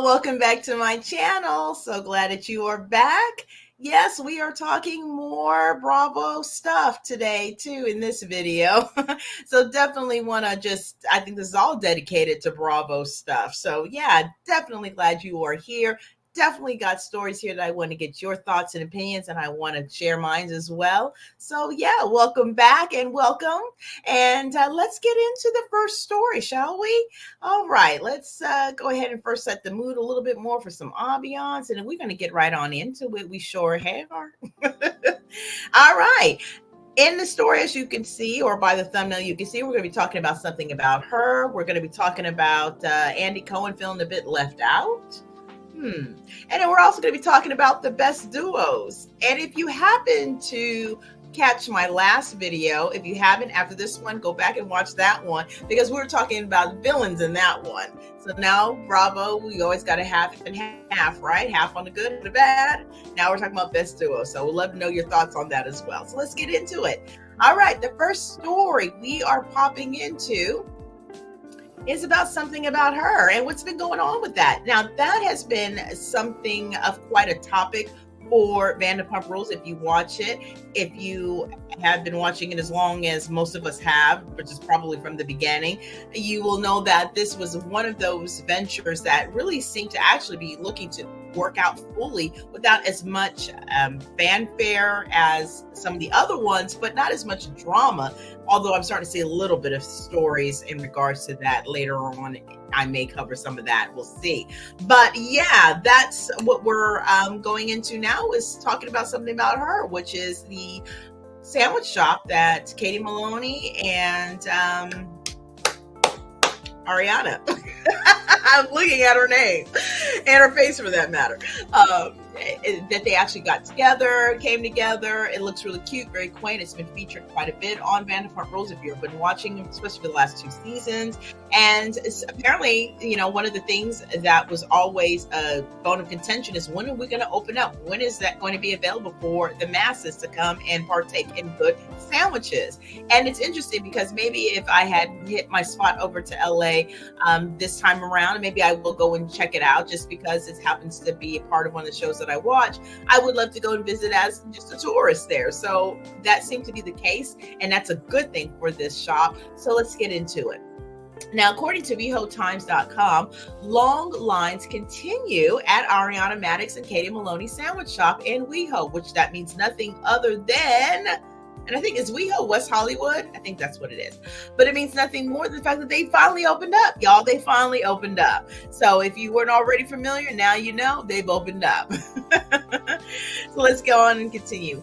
y'all. Welcome back to my channel. So glad that you are back. Yes, we are talking more Bravo stuff today too in this video. So definitely want to I think this is all dedicated to Bravo stuff. So yeah, definitely glad you are here. Definitely got stories here that I want to get your thoughts and opinions, and I want to share mine as well. So yeah, welcome back and welcome. And let's get into the first story, shall we? All right, let's go ahead and first set the mood a little bit more for some ambiance, and then we're going to get right on into it. We sure are. All right. In the story, as you can see, or by the thumbnail, you can see we're going to be talking about something about her. We're going to be talking about Andy Cohen feeling a bit left out. And then we're also going to be talking about the best duos. And if you happen to catch my last video, if you haven't, after this one, go back and watch that one, because we were talking about villains in that one. So now Bravo, we always got to half and half, right? Half on the good and the bad. Now we're talking about best duo. So we'd love to know your thoughts on that as well. So let's get into it. All right, the first story we are popping into is about something about her and what's been going on with that. Now, that has been something of quite a topic for Vanderpumprules. If you watch it, if you have been watching it as long as most of us have, which is probably from the beginning, you will know that this was one of those ventures that really seemed to actually be looking to work out fully without as much fanfare as some of the other ones, but not as much drama. Although I'm starting to see a little bit of stories in regards to that later on. I may cover some of that. We'll see. But yeah, that's what we're going into now, is talking about something about her, which is the sandwich shop that Katie Maloney and Ariana. I'm looking at her name and her face for that matter. That they actually got together, came together. It looks really cute, very quaint. It's been featured quite a bit on Vanderpumprules if you've been watching, especially for the last 2 seasons. And it's apparently, you know, one of the things that was always a bone of contention is, when are we going to open up? When is that going to be available for the masses to come and partake in good sandwiches? And it's interesting because maybe if I had hit my spot over to LA this time around, maybe I will go and check it out, just because it happens to be a part of one of the shows that I watch. I would love to go and visit as just a tourist there. So that seemed to be the case, and that's a good thing for this shop. So let's get into it. Now, according to WWHL.com, long lines continue at Ariana Madix and Katie Maloney Sandwich Shop in WeHo, which that means nothing other than, and I think it's WeHo, West Hollywood. I think that's what it is. But it means nothing more than the fact that they finally opened up, y'all. They finally opened up. So if you weren't already familiar, now you know they've opened up. So let's go on and continue.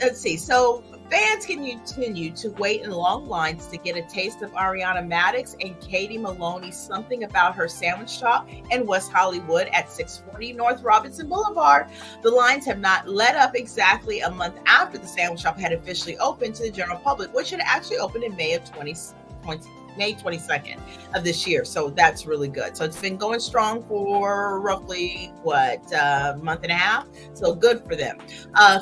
Let's see. So fans can continue to wait in long lines to get a taste of Ariana Madix and Katie Maloney Something About Her Sandwich Shop in West Hollywood at 640 North Robinson Boulevard. The lines have not let up exactly a month after the sandwich shop had officially opened to the general public, which had actually opened in May 22nd of this year. So that's really good. So it's been going strong for roughly a month and a half. So good for them.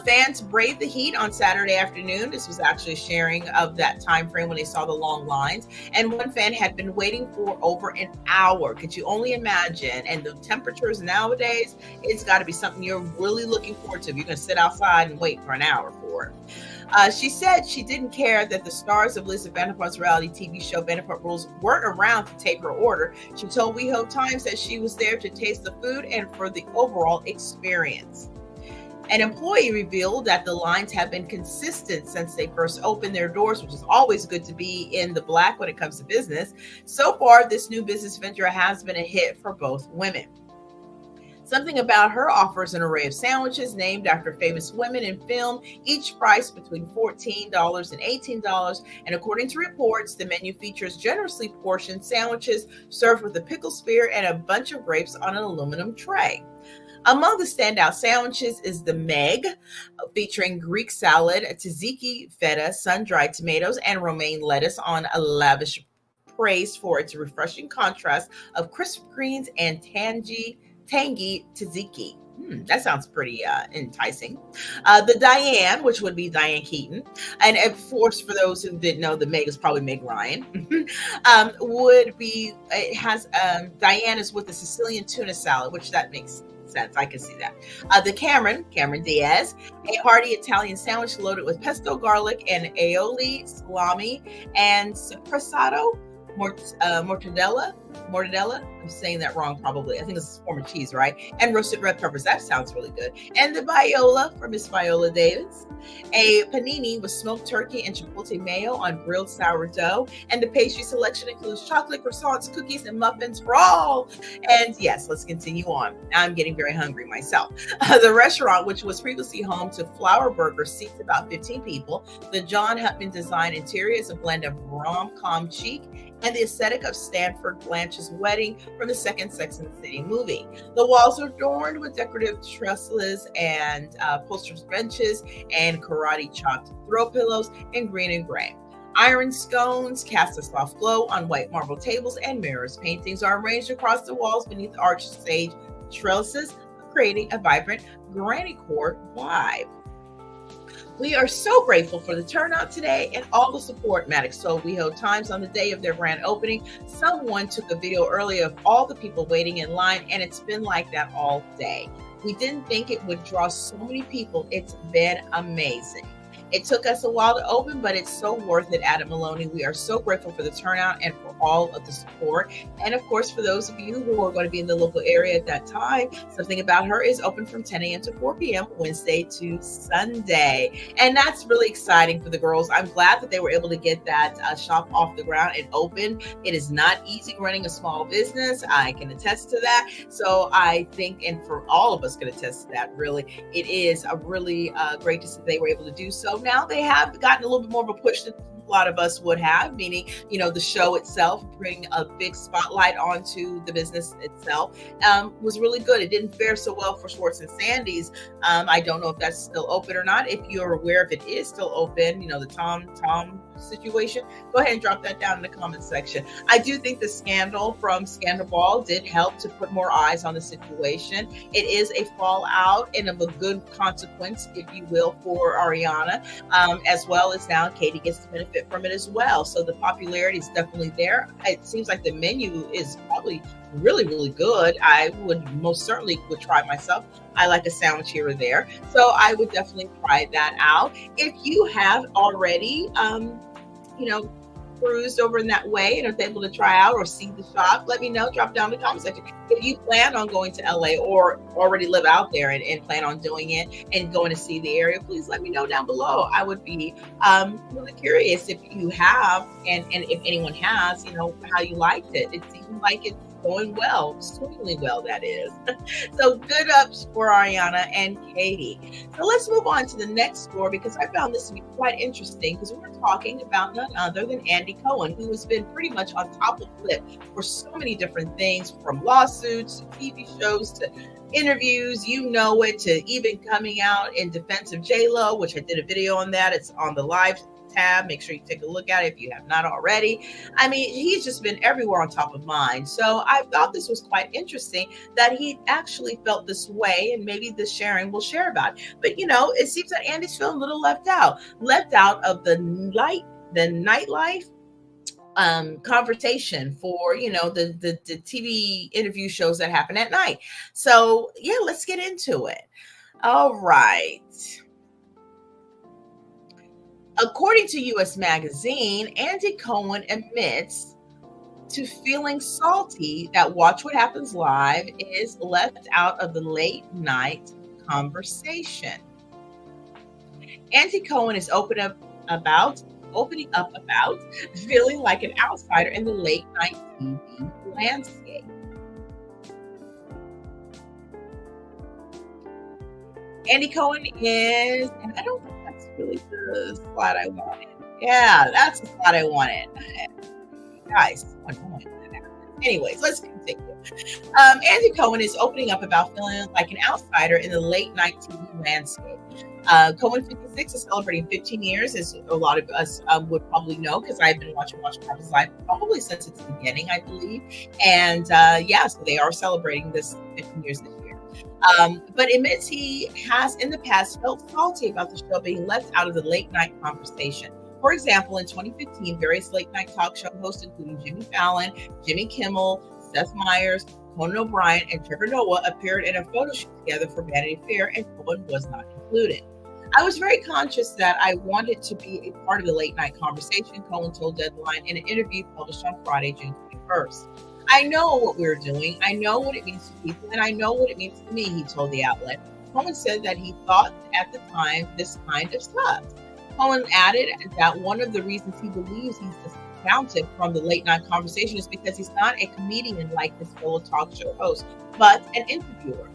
Fans braved the heat on Saturday afternoon. This was actually a sharing of that time frame when they saw the long lines. And one fan had been waiting for over an hour. Could you only imagine? And the temperatures nowadays, it's got to be something you're really looking forward to. If you're going to sit outside and wait for an hour for it. She said she didn't care that the stars of Lisa Vanderpump's reality TV show Vanderpumprules weren't around to take her order. She told WeHo Times that she was there to taste the food and for the overall experience. An employee revealed that the lines have been consistent since they first opened their doors, which is always good to be in the black when it comes to business. So far, this new business venture has been a hit for both women. Something About Her offers an array of sandwiches named after famous women in film, each priced between $14 and $18. And according to reports, the menu features generously portioned sandwiches served with a pickle spear and a bunch of grapes on an aluminum tray. Among the standout sandwiches is the Meg, featuring Greek salad, tzatziki, feta, sun-dried tomatoes, and romaine lettuce on a lavish praised for its refreshing contrast of crisp greens and tangy tzatziki. That sounds pretty enticing. The Diane, which would be Diane Keaton, and of course, for those who didn't know, the Meg is probably Meg Ryan. Would be it has Diane is with the Sicilian tuna salad, which that makes sense. I can see that. The Cameron Diaz, a hearty Italian sandwich loaded with pesto garlic and aioli, salami, and sopressato, mortadella. I'm saying that wrong probably. I think it's a form of cheese, right? And roasted red peppers. That sounds really good. And the Viola for Miss Viola Davis. A panini with smoked turkey and chipotle mayo on grilled sourdough. And the pastry selection includes chocolate croissants, cookies, and muffins for all. And yes, let's continue on. I'm getting very hungry myself. The restaurant, which was previously home to Flower Burger, seats about 15 people. The John Hutman design interior is a blend of rom-com chic and the aesthetic of Stanford Blanche's wedding from the second Sex and the City movie. The walls are adorned with decorative trestles and upholstered benches and karate chopped throw pillows in green and gray. Iron scones cast a soft glow on white marble tables and mirrors. Paintings are arranged across the walls beneath arched sage trellises, creating a vibrant granny court vibe. We are so grateful for the turnout today and all the support Maddox told WeHo Times on the day of their grand opening. Someone took a video earlier of all the people waiting in line, and it's been like that all day. We didn't think it would draw so many people. It's been amazing. It took us a while to open, but it's so worth it, Adam Maloney. We are so grateful for the turnout and for all of the support. And of course, for those of you who are going to be in the local area at that time, Something About Her is open from 10 a.m. to 4 p.m. Wednesday to Sunday. And that's really exciting for the girls. I'm glad that they were able to get that shop off the ground and open. It is not easy running a small business. I can attest to that. So I think, and for all of us can attest to that, really, it is a really great to see they were able to do so. Now they have gotten a little bit more of a push than a lot of us would have, meaning, the show itself, bring a big spotlight onto the business itself, was really good. It didn't fare so well for Schwartz and Sandy's. I don't know if that's still open or not. If you're aware if it is still open, the Tom situation, go ahead and drop that down in the comments section. I do think the scandal from Scandal Ball did help to put more eyes on the situation. It is a fallout and of a good consequence, if you will, for Ariana, as well as now Katie gets to benefit from it as well. So the popularity is definitely there. It seems like the menu is probably really, really good. I would most certainly would try myself. I like a sandwich here or there. So I would definitely try that out. If you have already, cruised over in that way and are able to try out or see the shop, let me know. Drop down in the comment section. If you plan on going to LA or already live out there and plan on doing it and going to see the area, please let me know down below. I would be really curious if you have and if anyone has, how you liked it. It seemed like it's going well, swimmingly well, that is. So good ups for Ariana and Katie. So let's move on to the next store, because I found this to be quite interesting, because we're talking about none other than Andy Cohen, who has been pretty much on top of the lip for so many different things, from lawsuits to TV shows to interviews, you know it, to even coming out in defense of J-Lo, which I did a video on that. It's on the live tab. Make sure you take a look at it if you have not already. I mean, he's just been everywhere on top of mind. So I thought this was quite interesting that he actually felt this way, and maybe the sharing will share about it. But it seems that Andy's feeling a little left out of the nightlife conversation for the TV interview shows that happen at night. So yeah, let's get into it. All right. According to US Magazine, Andy Cohen admits to feeling salty that Watch What Happens Live is left out of the late night conversation. Andy Cohen is opening up about feeling like an outsider in the late night TV landscape. Andy Cohen is, and I don't think that's really the slide I wanted. Yeah, that's the slide I wanted. Guys, anyways, let's continue. Andy Cohen is opening up about feeling like an outsider in the late night TV landscape. Cohen 56 is celebrating 15 years, as a lot of us would probably know, because I've been watching Watch What Happens Live probably since its beginning, I believe. And so they are celebrating this 15 years this year. but admits he has in the past felt salty about the show being left out of the late night conversation. For example, in 2015, various late night talk show hosts, including Jimmy Fallon, Jimmy Kimmel, Seth Meyers, Conan O'Brien, and Trevor Noah, appeared in a photo shoot together for Vanity Fair, and Cohen was not included. I was very conscious that I wanted to be a part of the late night conversation, Cohen told Deadline in an interview published on Friday, June 21st. I know what we're doing. I know what it means to people, and I know what it means to me, he told the outlet. Cohen said that he thought at the time this kind of stuff. Cohen added that one of the reasons he believes he's discounted from the late night conversation is because he's not a comedian like his fellow talk show hosts, but an interviewer.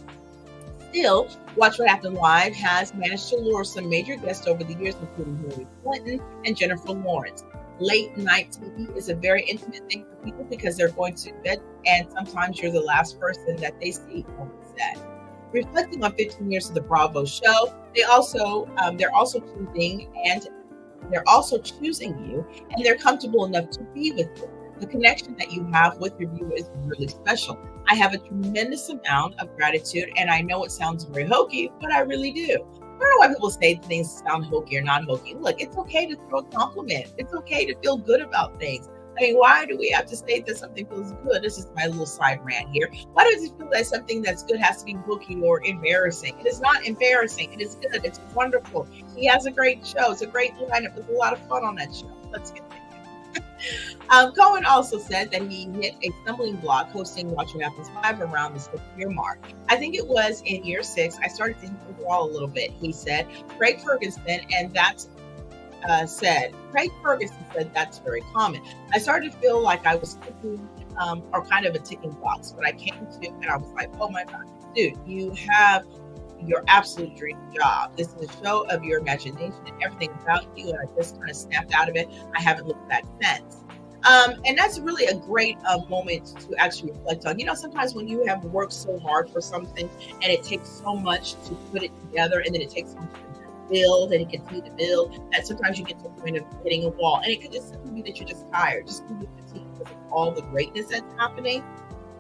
Still, Watch What Happened Live has managed to lure some major guests over the years, including Hillary Clinton and Jennifer Lawrence. Late night TV is a very intimate thing for people because they're going to bed, and sometimes you're the last person that they see, Cohen said. Reflecting on 15 years of the Bravo show, they're also choosing you, and they're comfortable enough to be with you. The connection that you have with your viewer is really special. I have a tremendous amount of gratitude, and I know it sounds very hokey, but I really do. I don't know why people say things sound hokey or not hokey. Look, it's okay to throw a compliment. It's okay to feel good about things. I mean, why do we have to state that something feels good? This is my little side rant here. Why does it feel that something that's good has to be hokey or embarrassing? It is not embarrassing. It is good. It's wonderful. He has a great show. It's a great lineup. There's a lot of fun on that show. Let's get Cohen also said that he hit a stumbling block hosting Watch What Happens Live around the 6-year mark. I think it was in year 6. I started to hit the wall a little bit, he said. Craig Ferguson said that's very common. I started to feel like I was ticking, or kind of a ticking box, but I came to and I was like, oh my God, dude, you have your absolute dream job. This is a show of your imagination and everything about you. And I just kind of snapped out of it. I haven't looked back since. And that's really a great moment to actually reflect on. You know, sometimes when you have worked so hard for something and it takes so much to put it together, and then it takes so much to build and continue to build, that sometimes you get to the point of hitting a wall. And it could just simply be that you're just tired, just be fatigued because of all the greatness that's happening.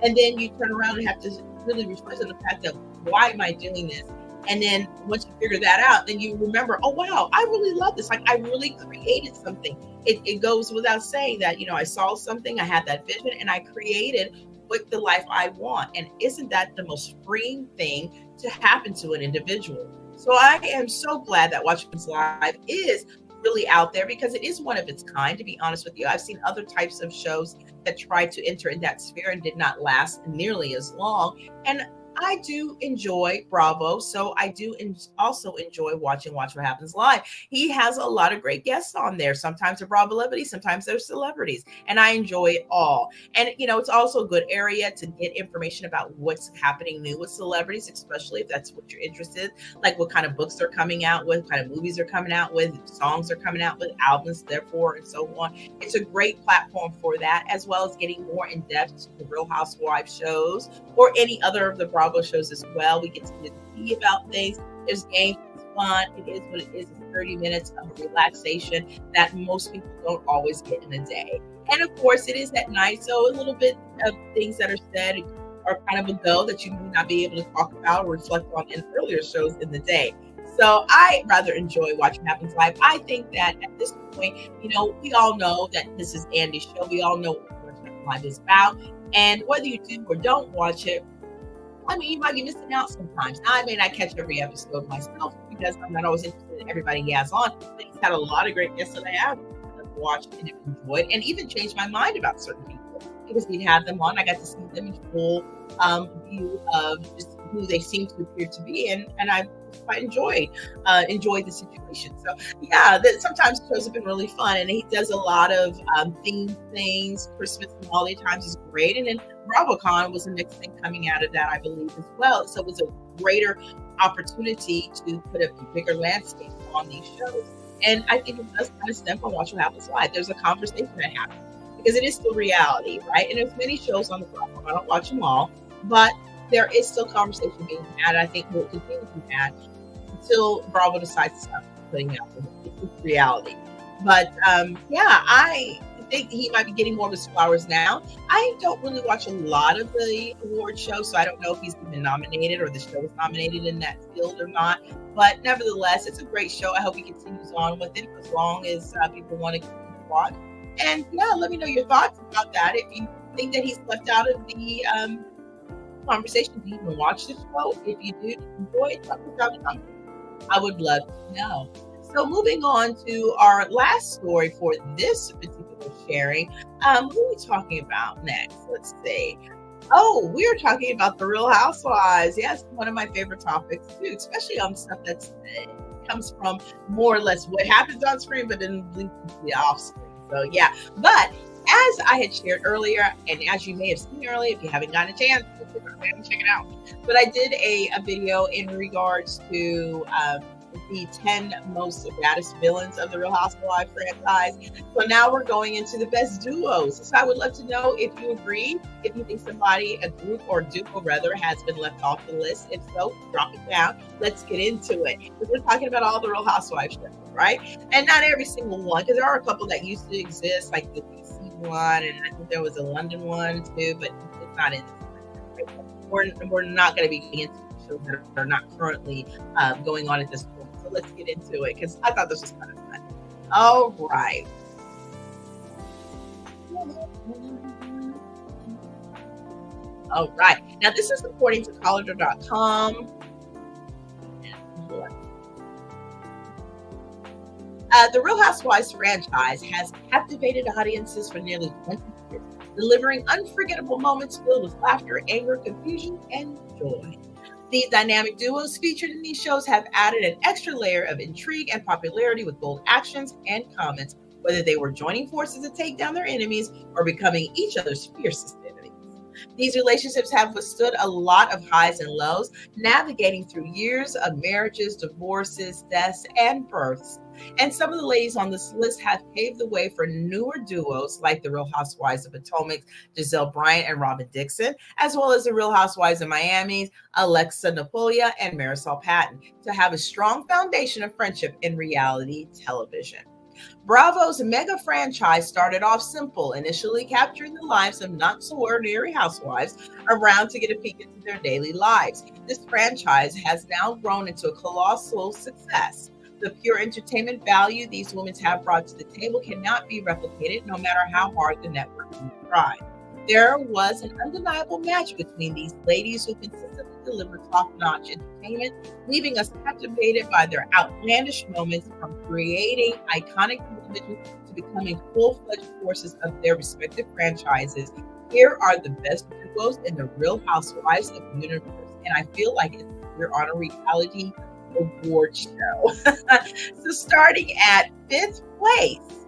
And then you turn around and have to really reflect on the fact that, why am I doing this? And then once you figure that out, then you remember, oh, wow, I really love this. Like, I really created something. It goes without saying that, you know, I saw something, I had that vision, and I created what the life I want. And isn't that the most freeing thing to happen to an individual? So I am so glad that Watch What Happens Live is really out there, because it is one of its kind, to be honest with you. I've seen other types of shows that tried to enter in that sphere and did not last nearly as long. And I do enjoy Bravo, so I do also enjoy watching Watch What Happens Live. He has a lot of great guests on there. Sometimes they're Bravo celebrities, sometimes they're celebrities, and I enjoy it all. And, you know, it's also a good area to get information about what's happening new with celebrities, especially if that's what you're interested in, like what kind of books they're coming out with, what kind of movies they're coming out with, songs they're coming out with, albums, therefore, and so on. It's a great platform for that, as well as getting more in depth to the Real Housewives shows or any other of the Bravo shows as well. We get to get to see about things. There's games, it's fun. It is what it is. It's 30 minutes of relaxation that most people don't always get in a day. And of course, it is at night, so a little bit of things that are said are kind of a go that you may not be able to talk about or reflect on in earlier shows in the day. So I rather enjoy Watch What Happens Live. I think that at this point, you know, we all know that this is Andy's show. We all know what Watch What Happens Live is about. And whether you do or don't watch it, I mean, you might be missing out sometimes. Now, I may not catch every episode myself because I'm not always interested in everybody he has on. But he's had a lot of great guests that I have watched and enjoyed, and even changed my mind about certain people because we'd have them on. I got to see them in full view of just who they seem to appear to be, and I quite enjoyed the situation. So yeah, sometimes shows have been really fun, and he does a lot of themed things. Christmas and holiday times is great, and then BravoCon was the next thing coming out of that, I believe, as well. So it was a greater opportunity to put a bigger landscape on these shows. And I think it does kind of stem from Watch What Happens Live. There's a conversation that happens because it is still reality, right? And there's many shows on the platform. I don't watch them all, but there is still conversation being had. I think will continue to be had until Bravo decides to stop putting out the reality. But yeah, I think he might be getting more of his flowers now. I don't really watch a lot of the award shows, so I don't know if he's been nominated or the show was nominated in that field or not. But nevertheless, it's a great show. I hope he continues on with it for as long as people want to watch. And yeah, let me know your thoughts about that. If you think that he's left out of the conversation, do you even watch the show? If you do enjoy it, drop it down in the comments. I would love to know. So moving on to our last story for this particular sharing, who are we talking about next? Let's see. Oh, we are talking about the Real Housewives. Yes, one of my favorite topics too, especially on stuff that's comes from more or less what happens on screen, but then leads to the off screen. So yeah, but as I had shared earlier, and as you may have seen earlier, if you haven't gotten a chance, check it out. But I did a video in regards to the 10 most baddest villains of the Real Housewives franchise. So now we're going into the best duos. So I would love to know if you agree, if you think somebody, a group or duo rather, has been left off the list. If so, drop it down. Let's get into it. Because we're talking about all the Real Housewives shows, right? And not every single one, because there are a couple that used to exist, like the DC one, and I think there was a London one too, but it's not in this one. We're not going to be getting into shows that are not currently going on at this point. So let's get into it, because I thought this was kind of fun. All right. All right. Now, this is according to Collider.com. The Real Housewives franchise has captivated audiences for nearly 20 years, delivering unforgettable moments filled with laughter, anger, confusion, and joy. The dynamic duos featured in these shows have added an extra layer of intrigue and popularity with bold actions and comments, whether they were joining forces to take down their enemies or becoming each other's fiercest enemies. These relationships have withstood a lot of highs and lows, navigating through years of marriages, divorces, deaths, and births. And some of the ladies on this list have paved the way for newer duos like the Real Housewives of Potomac, Giselle Bryant and Robin Dixon, as well as the Real Housewives of Miami, Alexa Napolia and Marisol Patton, to have a strong foundation of friendship in reality television. Bravo's mega franchise started off simple, initially capturing the lives of not so ordinary housewives around to get a peek into their daily lives. This franchise has now grown into a colossal success. The pure entertainment value these women have brought to the table cannot be replicated, no matter how hard the network may try. There was an undeniable match between these ladies who consistently delivered top-notch entertainment, leaving us captivated by their outlandish moments, from creating iconic television to becoming full-fledged forces of their respective franchises. Here are the best duos in the Real Housewives of the universe, and I feel like we're on a reality award show. So starting at 5th place,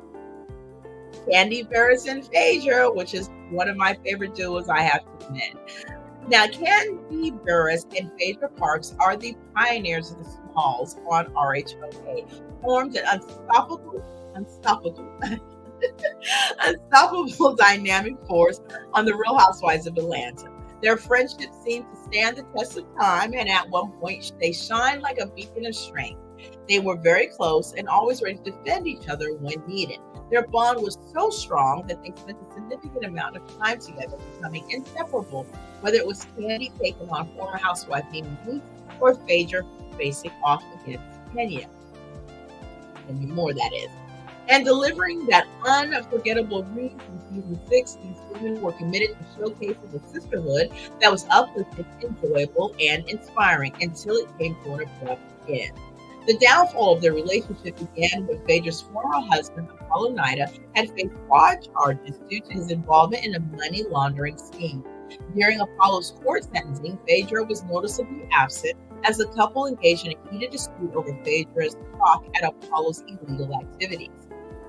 Kandi Burruss and Phaedra, which is one of my favorite duos, I have to admit. Now, Kandi Burruss and Phaedra Parks are the pioneers of the Smalls on RHOK, formed an unstoppable dynamic force on the Real Housewives of Atlanta. Their friendship seemed to stand the test of time, and at one point, they shined like a beacon of strength. They were very close and always ready to defend each other when needed. Their bond was so strong that they spent a significant amount of time together, becoming inseparable, whether it was Kandi taking on former housewife Mimi Weeks or Phaedra facing off against Kenya. And more, that is. And delivering that unforgettable read from season 6, these women were committed to showcasing a sisterhood that was uplifting, enjoyable, and inspiring until it came to an abrupt end. The downfall of their relationship began when Phaedra's former husband, Apollo Nida, had faced fraud charges due to his involvement in a money laundering scheme. During Apollo's court sentencing, Phaedra was noticeably absent as the couple engaged in a heated dispute over Phaedra's talk at Apollo's illegal activities.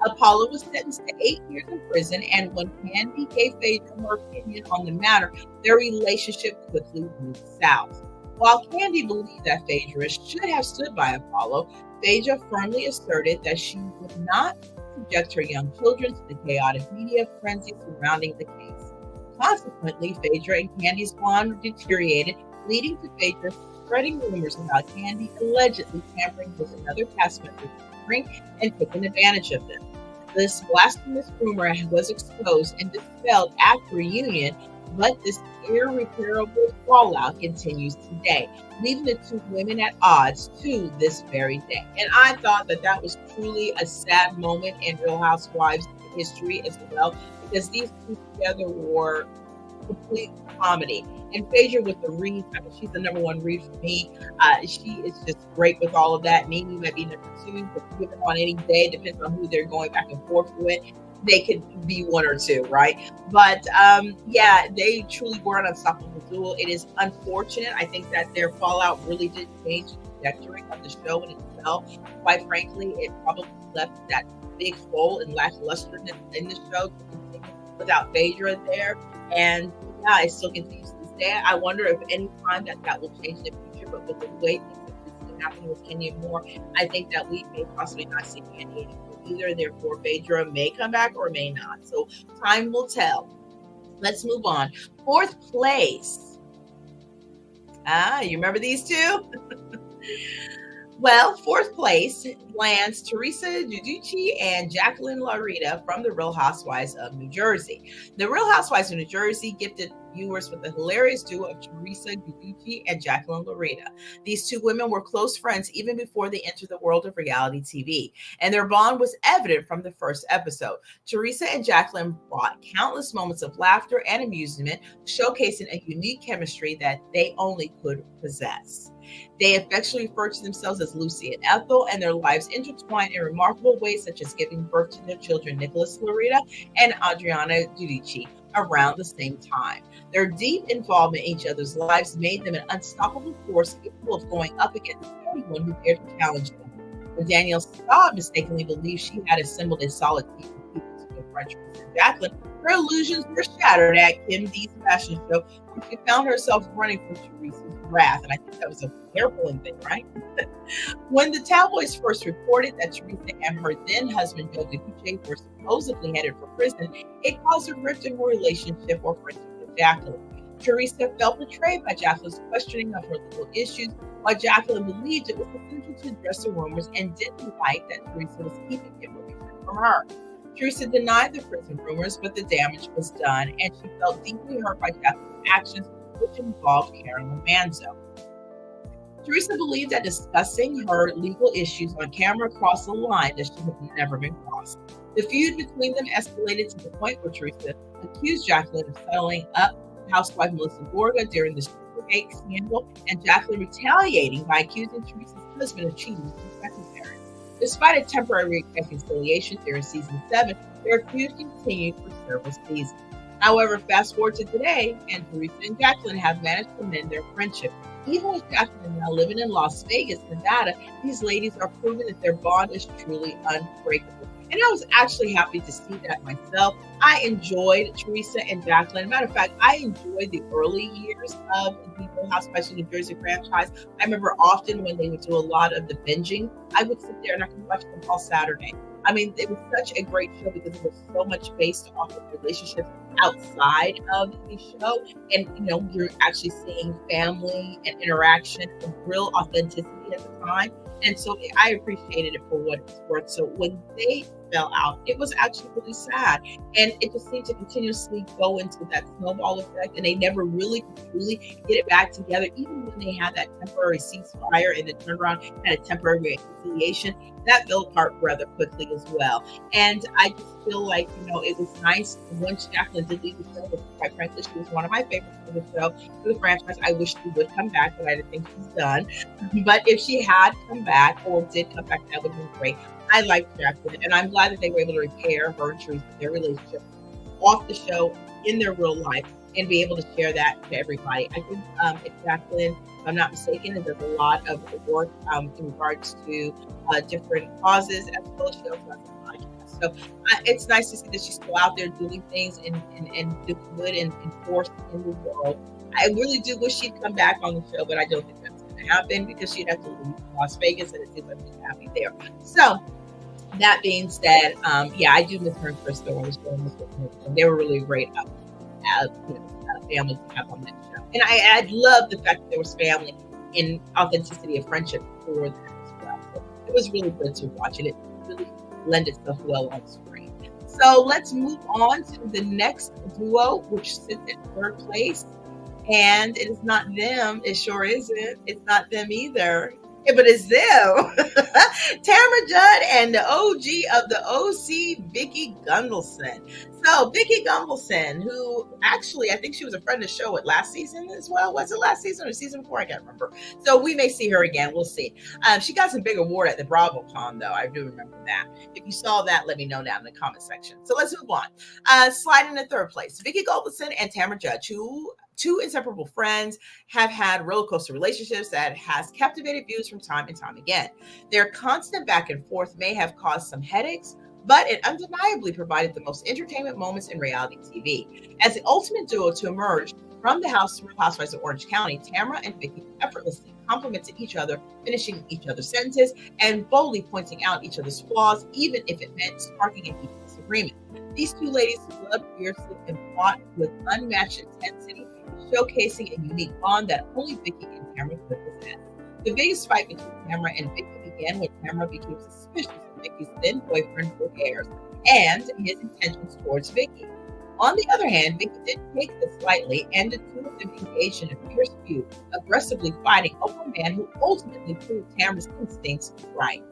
Apollo was sentenced to 8 years in prison, and when Kandi gave Phaedra her opinion on the matter, their relationship quickly moved south. While Kandi believed that Phaedra should have stood by Apollo, Phaedra firmly asserted that she would not subject her young children to the chaotic media frenzy surrounding the case. Consequently, Phaedra and Kandi's bond deteriorated, leading to Phaedra spreading rumors about Kandi allegedly tampering with another cast member's drink and taking advantage of them. This blasphemous rumor was exposed and dispelled after reunion, but this irreparable fallout continues today, leaving the two women at odds to this very day. And I thought that that was truly a sad moment in Real Housewives history as well, because these two together were complete comedy. And Phaedra with the read, I mean, she's the number one read for me. She is just great with all of that. Mimi might be number two, but given on any day, depends on who they're going back and forth with. They could be one or two, right? But yeah, they truly were an unstoppable duo. It is unfortunate. I think that their fallout really did change the trajectory of the show in itself. Quite frankly, it probably left that big hole and lacklusterness in the show without Phaedra there. And yeah, it still continues to this day. I wonder if any time that will change in the future, but with the way things have been happening with Kenya more, I think that we may possibly not see Kenya anymore either. Therefore, Phaedra may come back or may not. So time will tell. Let's move on. Fourth place. You remember these two? Well, fourth place lands Teresa Giudice and Jacqueline Larita from the Real Housewives of New Jersey. The Real Housewives of New Jersey gifted viewers with the hilarious duo of Teresa Giudice and Jacqueline Larita. These two women were close friends even before they entered the world of reality TV, and their bond was evident from the first episode. Teresa and Jacqueline brought countless moments of laughter and amusement, showcasing a unique chemistry that they only could possess. They affectionately refer to themselves as Lucy and Ethel, and their lives intertwine in remarkable ways, such as giving birth to their children, Nicholas Larita and Adriana Giudice, around the same time. Their deep involvement in each other's lives made them an unstoppable force capable of going up against anyone who dared to challenge them. When Danielle Staub mistakenly believed she had assembled a solid team of people to confront Teresa and Jacqueline, her illusions were shattered at Kim D's fashion show, where she found herself running from Teresa's wrath. And I think that was a hair-pulling thing, right? When the tabloids first reported that Teresa and her then husband, Joe DiPucci, were supposedly headed for prison, it caused a rift in her relationship or friendship with Jacqueline. Teresa felt betrayed by Jacqueline's questioning of her legal issues, while Jacqueline believed it was essential to address the rumors and didn't like that Teresa was keeping information from her. Teresa denied the prison rumors, but the damage was done, and she felt deeply hurt by Jacqueline's actions, which involved Carolyn Manzo. Teresa believed that discussing her legal issues on camera crossed a line that should have never been crossed. The feud between them escalated to the point where Teresa accused Jacqueline of settling up housewife Melissa Gorga during the Supergate scandal, and Jacqueline retaliating by accusing Teresa's husband of cheating with her secretary. Despite a temporary reconciliation during season 7, their feud continued for several seasons. However, fast forward to today, and Teresa and Jacqueline have managed to mend their friendship. Even with Jacqueline now living in Las Vegas, Nevada, these ladies are proving that their bond is truly unbreakable. And I was actually happy to see that myself. I enjoyed Teresa and Jacqueline. Matter of fact, I enjoyed the early years of the Real Housewives of New Jersey franchise. I remember often when they would do a lot of the binging, I would sit there and I could watch them all Saturday. I mean, it was such a great show because it was so much based off of relationships outside of the show. And, you know, you're actually seeing family and interaction and real authenticity at the time. And so I appreciated it for what it's worth. So when they fell out, it was actually really sad. And it just seemed to continuously go into that snowball effect. And they never really truly get it back together. Even when they had that temporary ceasefire and then turned around and had a temporary reconciliation, that fell apart rather quickly as well. And I just feel like, you know, it was nice once Jacqueline did leave the show, but quite frankly, she was one of my favorites for the show, for the franchise. I wish she would come back, but I didn't think she's done. But if she had come back or did come back, that would have been great. I liked Jacqueline, and I'm glad that they were able to repair her and Teresa, their relationship off the show in their real life and be able to share that to everybody. I think Jacqueline, if I'm not mistaken, does a lot of work in regards to different causes as well as she also has a podcast. So it's nice to see that she's still out there doing things and doing good and force in the world. I really do wish she'd come back on the show, but I don't think that's going to happen because she'd have to leave Las Vegas, and it seems like she's happy there. So that being said, yeah, I do miss her and Crystal. I was going with them. They were really great family to have on that show. And I love the fact that there was family and authenticity of friendship for that as well. So it was really good to watch it. It really lent itself well on screen. So let's move on to the next duo, which sits at third place. And it is not them. It sure isn't. It's not them either. Yeah, but it's them. Tamara Judd and the OG of the OC, Vicky Gunvalson. So Vicky Gunvalson, who actually, I think she was a friend of the show at last season as well. Was it last season or season before? I can't remember. So we may see her again. We'll see. She got some big award at the BravoCon, though. I do remember that. If you saw that, let me know down in the comment section. So let's move on. Sliding in third place, Vicky Gunvalson and Tamara Judd, who two inseparable friends, have had roller coaster relationships that has captivated viewers from time and time again. Their constant back and forth may have caused some headaches, but it undeniably provided the most entertainment moments in reality TV. As the ultimate duo to emerge from the Real Housewives of Orange County, Tamara and Vicky effortlessly complemented each other, finishing each other's sentences and boldly pointing out each other's flaws, even if it meant sparking a heated disagreement. These two ladies loved fiercely and fought with unmatched intensity, showcasing a unique bond that only Vicky and Tamara could possess. The biggest fight between Tamara and Vicky began when Tamara became suspicious of Vicky's then boyfriend, Brooke Ayers, and his intentions towards Vicky. On the other hand, Vicky didn't take this lightly, and the two of them engaged in a fierce feud, aggressively fighting over a man who ultimately proved Tamara's instincts right.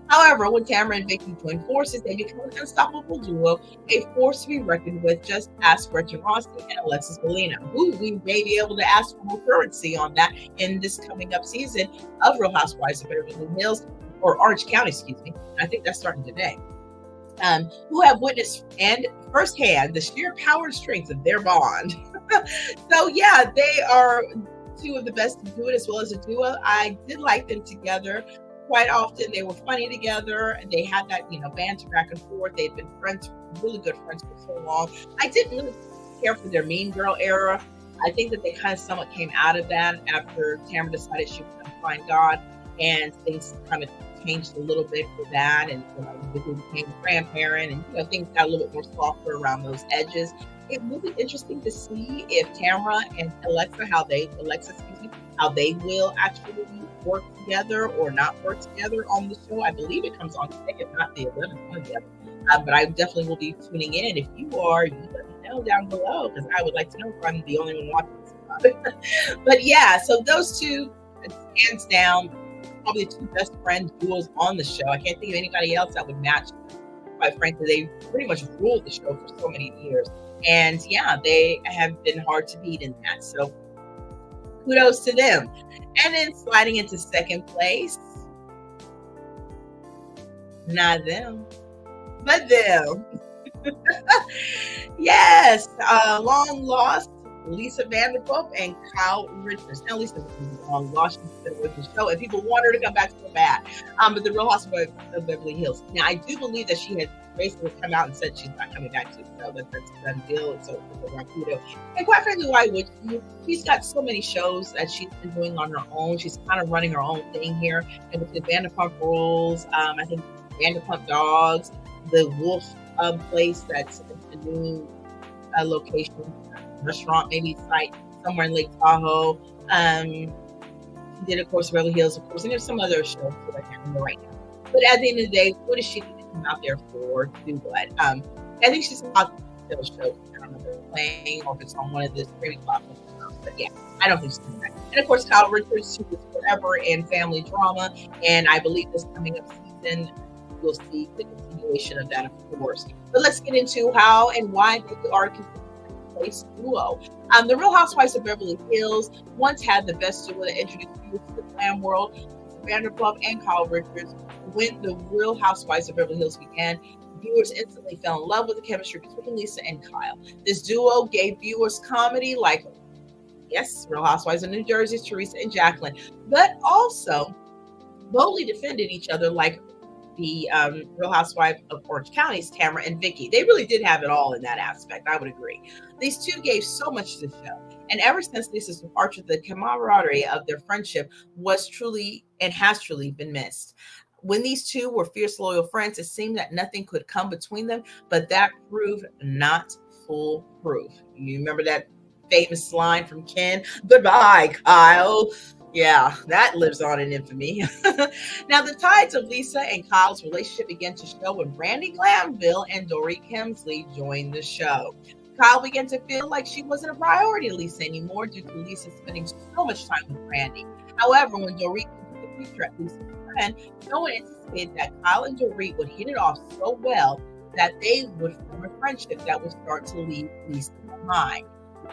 However, when Tamara and Vicky join forces, they become an unstoppable duo, a force to be reckoned with. Just ask Gretchen Rossi and Alexis Bellina, who we may be able to ask for more currency on that in this coming up season of Real Housewives of Beverly Hills, or Orange County, excuse me. I think that's starting today. Who have witnessed and firsthand the sheer power and strength of their bond. So yeah, they are two of the best to do it as well as a duo. I did like them together. Quite often they were funny together, and they had that, banter back and forth. They'd been friends, really good friends for so long. I didn't really care for their Mean Girl era. I think that they kind of somewhat came out of that after Tamara decided she was going to find God, and things kind of changed a little bit for that, and Vicky became a grandparent, and things got a little bit more softer around those edges. It will be interesting to see if Tamara and Alexa, how they will actually work together or not work together on the show. I believe it comes on today, if not the 11th, one of the other. But I definitely will be tuning in. If you are, you let me know down below, because I would like to know if I'm the only one watching this. But yeah, so those two, hands down, probably the two best friend duos on the show. I can't think of anybody else that would match. Quite frankly, they pretty much ruled the show for so many years. And yeah, they have been hard to beat in that. So kudos to them. And then sliding into second place, not them, but them. Yes, long lost Lisa Vanderpump and Kyle Richards. Now, Lisa was long lost with the show, and people want her to come back to the bat. But the Real Housewives of Beverly Hills. Now, I do believe that she had basically come out and said she's not coming back to the show. That's a done deal. So it's around kudo. And quite frankly, why would she? She's got so many shows that she's been doing on her own. She's kind of running her own thing here. And with the Vanderpump Rules, I think Vanderpump Dogs, the Wolf place that's a new location, restaurant, maybe site somewhere in Lake Tahoe. She did, of course, Beverly Hills, of course, and there's some other shows that I can't remember right now. But at the end of the day, what does she need to come out there for? To do what? I think she's about those shows. I don't know if they're playing or if it's on one of the streaming platforms. But yeah, I don't think she's coming back. And of course, Kyle Richards, who was forever in family drama, and I believe this coming up season, we'll see the continuation of that, of course. But let's get into how and why they are place duo. The Real Housewives of Beverly Hills once had the best duo that introduced you to the glam world, Vanderpump and Kyle Richards. When the Real Housewives of Beverly Hills began, viewers instantly fell in love with the chemistry between Lisa and Kyle. This duo gave viewers comedy like, yes, Real Housewives of New Jersey's Teresa and Jacqueline, but also boldly defended each other like the Real Housewives of Orange County's Tamara and Vicky. They really did have it all in that aspect, I would agree. These two gave so much to the show. And ever since Lisa's departure, the camaraderie of their friendship was truly and has truly been missed. When these two were fierce, loyal friends, it seemed that nothing could come between them, but that proved not foolproof. You remember that famous line from Ken? Goodbye, Kyle. Yeah, that lives on in infamy. Now, the tides of Lisa and Kyle's relationship began to show when Brandy Glanville and Dory Kemsley joined the show. Kyle began to feel like she wasn't a priority to Lisa anymore due to Lisa spending so much time with Brandy. However, when Dory took the picture at Lisa's friend, no one anticipated that Kyle and Dory would hit it off so well that they would form a friendship that would start to leave Lisa behind.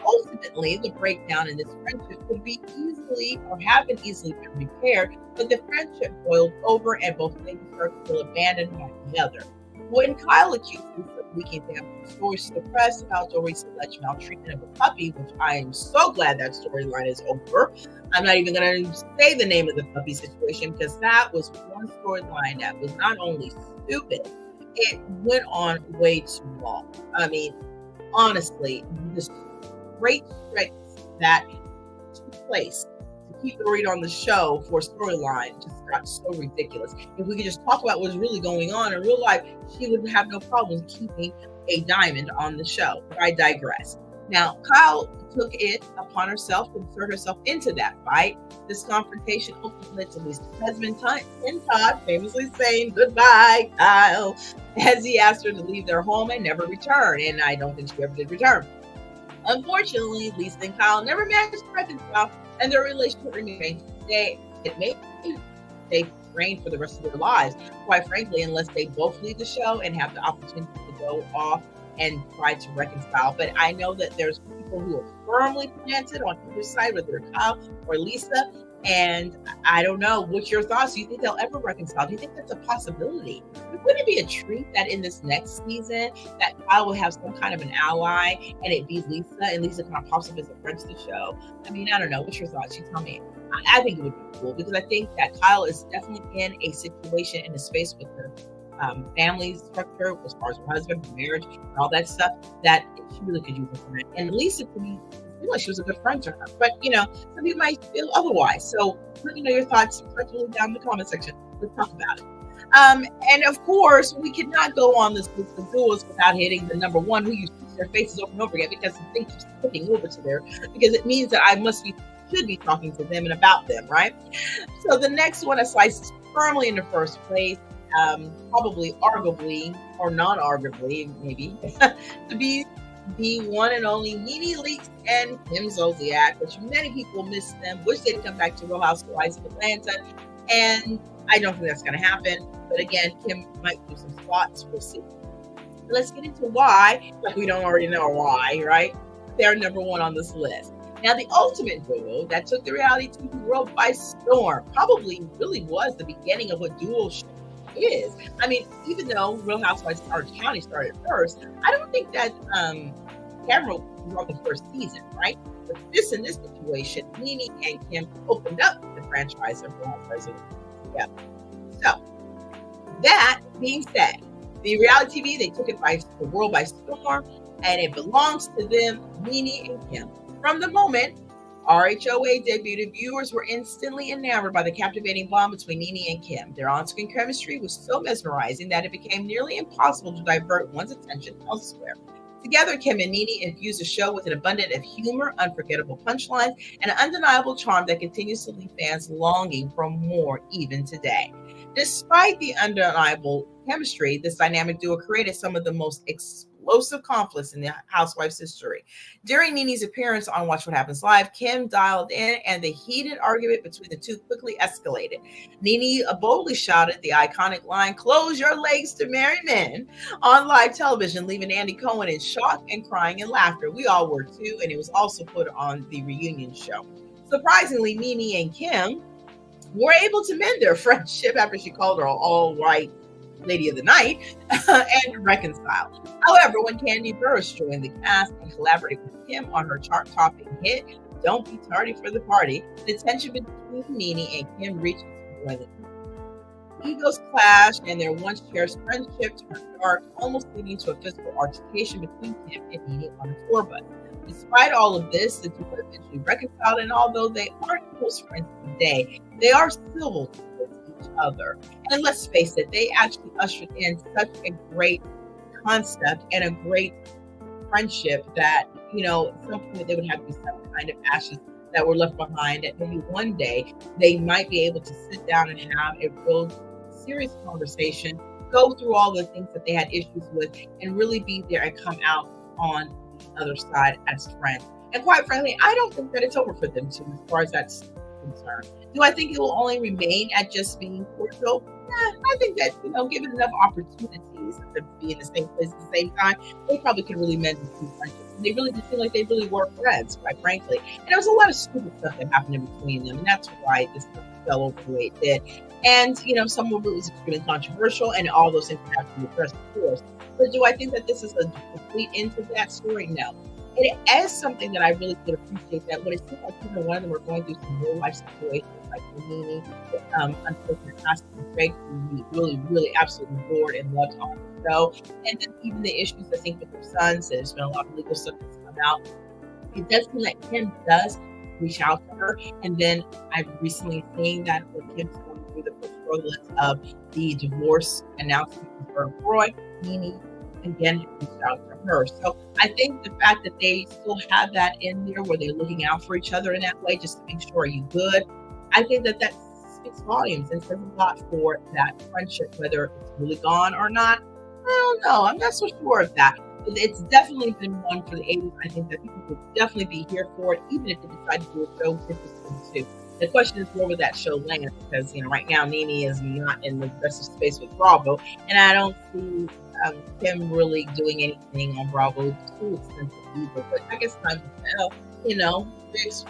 Ultimately, the breakdown in this friendship could be easily or have been easily been repaired, but the friendship boiled over and both ladies started to feel abandoned by the other. When Kyle accused Lisa of leaking the stories to the press about Dory's alleged maltreatment of a puppy, which I am so glad that storyline is over. I'm not even going to say the name of the puppy situation because that was one storyline that was not only stupid, it went on way too long. I mean, honestly, this great strengths that took place to keep the read on the show for storyline just got so ridiculous. If we could just talk about what's really going on in real life, she would have no problem keeping a diamond on the show. But I digress. Now, Kyle took it upon herself to insert herself into that fight. This confrontation ultimately led to Lisa's husband, Tim Todd, famously saying goodbye, Kyle, as he asked her to leave their home and never return. And I don't think she ever did return. Unfortunately, Lisa and Kyle never managed to reconcile, and their relationship remains today. It may stay strained for the rest of their lives, quite frankly, unless they both leave the show and have the opportunity to go off and try to reconcile. But I know that there's people who are firmly planted on either side, whether it's Kyle or Lisa. And I don't know, what's your thoughts? Do you think they'll ever reconcile? Do you think that's a possibility? Wouldn't it be a treat that in this next season that Kyle will have some kind of an ally and it be Lisa, and Lisa kind of pops up as a friend to the show? I mean, I don't know. What's your thoughts? You tell me. I think it would be cool because I think that Kyle is definitely in a situation, in a space with her family structure, as far as her husband, her marriage, and all that stuff, that she really could use a friend. And Lisa, to me, feel like she was a good friend to her. But, some people might feel otherwise. So let me know your thoughts, especially down in the comment section. Let's talk about it. And of course, we cannot go on this list of duels without hitting the number one, who you see their faces over and over again, because the thing keeps flipping over to there, because it means that I should be talking to them and about them, right? So the next one, I slices firmly in the first place, probably arguably or non-arguably, maybe, to be the one and only Nene Leakes and Kim Zolciak, which many people miss them, wish they'd come back to Real Housewives of Atlanta, and I don't think that's going to happen. But again, Kim might do some spots. We'll see. Let's get into why, like we don't already know why, right? They're number one on this list. Now, the ultimate duo that took the reality TV world by storm probably really was the beginning of what duo show is. I mean, even though Real Housewives of Orange County started first, I don't think that camera was on the first season, right? But in this situation, Nene and Kim opened up the franchise of Real Housewives together. So, that being said, the reality TV, they took it by the world by storm, and it belongs to them, Nene and Kim. From the moment RHOA debuted, viewers were instantly enamored by the captivating bond between Nene and Kim. Their on-screen chemistry was so mesmerizing that it became nearly impossible to divert one's attention elsewhere. Together, Kim and Nene infused the show with an abundance of humor, unforgettable punchlines, and an undeniable charm that continues to leave fans longing for more even today. Despite the undeniable chemistry, this dynamic duo created some of the most explosive conflicts in the Housewives' history. During Nene's appearance on Watch What Happens Live, Kim dialed in, and the heated argument between the two quickly escalated. Nene boldly shouted the iconic line, "Close your legs to marry men," on live television, leaving Andy Cohen in shock and crying in laughter. We all were too, and it was also put on the reunion show. Surprisingly, Nene and Kim were able to mend their friendship after she called her all white lady of the night and reconcile. However, when Candy Burris joined the cast and collaborated with Kim on her chart-topping hit, Don't Be Tardy for the Party, the tension between Nene and Kim reached boiling point. Egos clashed, and their once cherished friendship turned dark, almost leading to a physical altercation between Kim and Nene on a tour bus. Despite all of this, the two eventually reconciled, and although they aren't close friends today, they are civil towards each other. And let's face it, they actually ushered in such a great concept and a great friendship that, at some point there would have to be some kind of ashes that were left behind, that maybe one day they might be able to sit down and have a real serious conversation, go through all the things that they had issues with, and really be there and come out on the other side as friends. And quite frankly, I don't think that it's over for them too, as far as that's concerned. Do I think it will only remain at just being cordial? Yeah, I think that, given enough opportunities to be in the same place at the same time, they probably could really mend the two friendships. They really did feel like they really were friends, quite frankly. And there was a lot of stupid stuff that happened in between them, and that's why this stuff fell over the way it did. And, some of it was extremely controversial, and all those things have to be addressed, of course. But do I think that this is a complete end to that story? No. It is something that I really could appreciate, that when it seemed like even one of them were going through some real life situations, like Nene, unfortunately passed from Craig, who we really, really absolutely adored and loved on the show. And then even the issues, I think, with her sons, there's been a lot of legal stuff that's come out. It does seem like Kim does reach out to her. And then I've recently seen that when Kim's going through the turbulence of the divorce announcement with her and Roy, Nene again reached out to her. So I think the fact that they still have that in there, where they're looking out for each other in that way, just to make sure, are you good? I think that speaks volumes and says a lot for that friendship, whether it's really gone or not. I don't know. I'm not so sure of that. But it's definitely been one for the 80s. I think that people would definitely be here for it, even if they decide to do a show with this one too. The question is, where would that show land? Because, right now Nene is not in the rest of space with Bravo, and I don't see Kim really doing anything on Bravo too expensive either. But I guess time will tell. Fish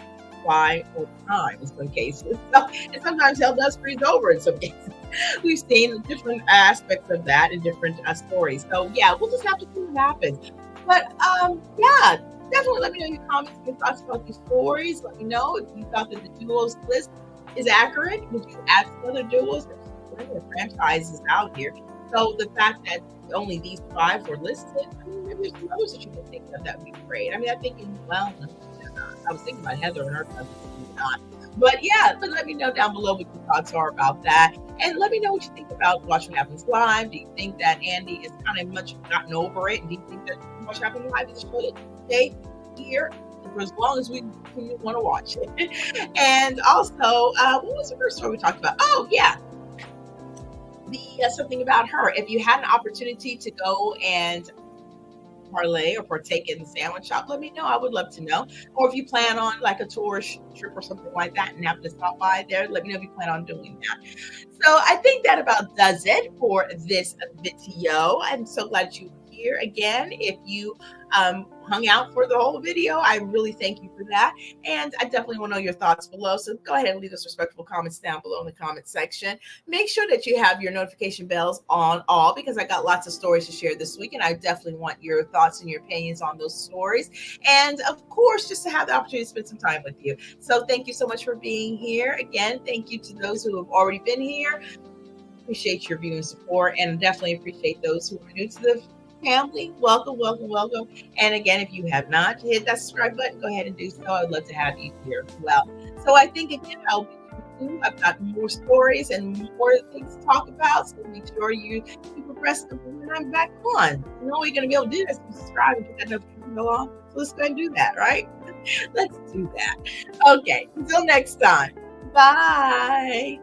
fly over time in some cases. So, and sometimes hell does freeze over in some cases. We've seen different aspects of that in different stories. So yeah, we'll just have to see what happens. But yeah, definitely let me know your comments and your thoughts about these stories. Let me know if you thought that the duos list is accurate. Would you add some other duos? There's plenty of franchises out here. So the fact that only these 5 were listed, maybe there's some others that you can think of that would be great. I'm thinking, well, I was thinking about Heather and her cousin, not. But yeah, let me know down below what your thoughts are about that. And let me know what you think about Watch What Happens Live. Do you think that Andy is kind of much gotten over it? And do you think that Watch What Happens Live is a show that stay here for as long as we want to watch it? And also, what was the first story we talked about? Oh, yeah. Something about her. If you had an opportunity to go and parlay or partake in the sandwich shop, let me know. I would love to know. Or if you plan on like a tourist trip or something like that and happen to stop by there, let me know if you plan on doing that. So I think that about does it for this video. I'm so glad you were here again. If you hung out for the whole video, I really thank you for that. And I definitely want to know your thoughts below. So go ahead and leave us respectful comments down below in the comment section. Make sure that you have your notification bells on all, because I got lots of stories to share this week, and I definitely want your thoughts and your opinions on those stories. And of course, just to have the opportunity to spend some time with you. So thank you so much for being here. Again, thank you to those who have already been here. Appreciate your viewing support, and definitely appreciate those who are new to the family. Welcome, welcome, welcome. And again, if you have not hit that subscribe button, go ahead and do so. I'd love to have you here as well. So I think, again, I'll be soon. I've got more stories and more things to talk about. So make sure you keep abreast of when I'm back on. You know, you're going to be able to do this. Subscribe and put that notification bell on. So let's go and do that, right? Let's do that. Okay. Until next time. Bye.